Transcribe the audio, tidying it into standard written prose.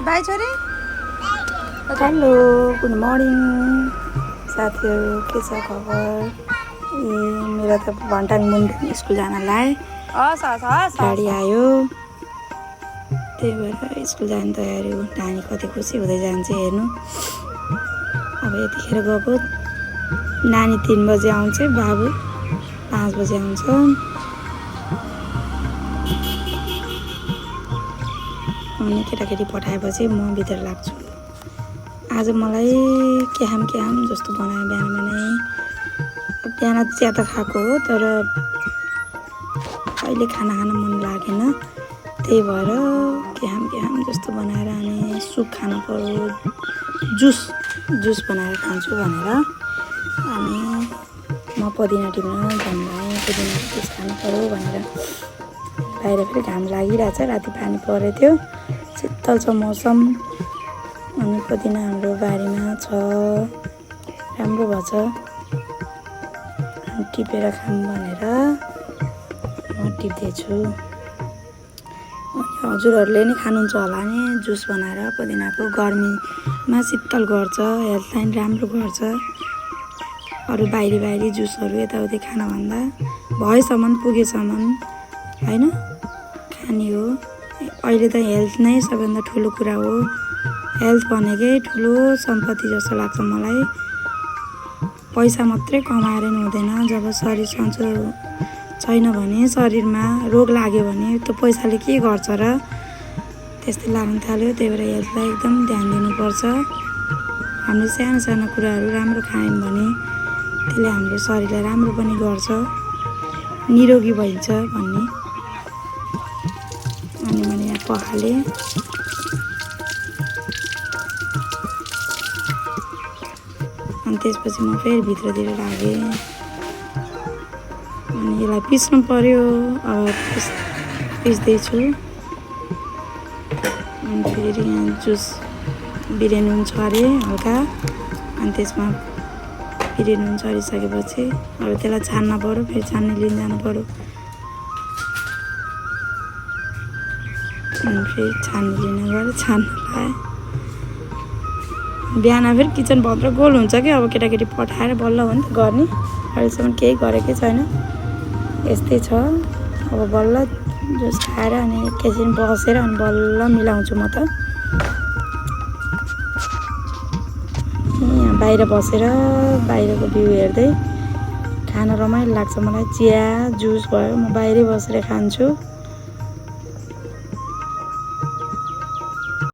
By छोरी। Hello good morning साथीहरू, के छ खबर? मेरो त भन्टाङ मुन्डुङ स्कुल जानलाई गाडी आयो, त्यही भएर स्कुल जाने तयारी हो। नानी कति खुसी हुँदै जान्छ हेर्नु। अब यतिखेर गएको, नानी 3 बजे आउँछ, बाबु 5 बजे आउँछ। अनि केटाकेटी पठाएपछि म भित्र लाग्छु। आज मलाई के खाम जस्तो बनायो बिहान ज्यादा खाएको हो, तर अहिले खाना खान मन लागेन, त्यही भएर के खाम जस्तो बनाएर अनि सुप खानु पर्यो, जुस बनाएर खान्छु भनेर। अनि म पुदिना टिप्न भन्दै पुदिना जुस खानु पर्यो भनेर। बाहिर फेरि घाम लागिरहेछ, राति पानी परेको थियो, शीतल छ मौसम। अनि पुदिना हाम्रो बारीमा छ, राम्रो भएछ, टिपेर खाऊँ भनेर म टिप्दैछु। हजुरहरूले नि खानुहुन्छ होला नि जुस बनाएर। पुदिनाको गर्मीमा शीतल गर्छ, हेल्थलाई राम्रो गर्छ। अरू बाहिरी जुसहरू यताउति खानभन्दा भएसम्म पुगेसम्म होइन खाने हो। अहिले त हेल्थ नै सबैभन्दा ठुलो कुरा हो। हेल्थ भनेकै ठुलो सम्पत्ति जस्तो लाग्छ मलाई। पैसा मात्रै कमाएर नि हुँदैन। जब शरीर सन्चो छैन भने, शरीरमा रोग लाग्यो भने त्यो पैसाले के गर्छ र? त्यस्तै लाग्न थाल्यो। त्यही भएर हेल्थलाई एकदम ध्यान दिनुपर्छ। हामीले सानो कुराहरू राम्रो खायौँ भने त्यसले हाम्रो शरीरलाई राम्रो पनि गर्छ, निरोगी भइन्छ भन्ने। अनि मैले यहाँ पखालेँ। अनि त्यसपछि म फेरि भित्रतिर लागेँ। अनि यसलाई पिस्नु पर्यो। अब पिस्दैछु। अनि फेरि यहाँ जुस बिरेन हुन्छ अरे हल्का। अनि त्यसमा बिरेन हुन्छ छरिसकेपछि अब त्यसलाई छान्न पर्यो, फेरि छान्ने लिन जानु पर्यो। अनि फेरि छान्ने लिन गएर छान्न पाएँ। बिहान फेरि किचन भद्र गोल हुन्छ कि। अब केटाकेटी पठाएर बल्ल हो नि त गर्ने। अहिलेसम्म केही गरेकै छैन, यस्तै छ। अब बल्ल जुस खाएर अनि एकैछिन बसेर अनि बल्ल मिलाउँछु म त। यहाँ बाहिर बसेर बाहिरको भ्यू हेर्दै खान रमाइलो लाग्छ मलाई। चिया जुस भयो, म बाहिरै बसेर खान्छु।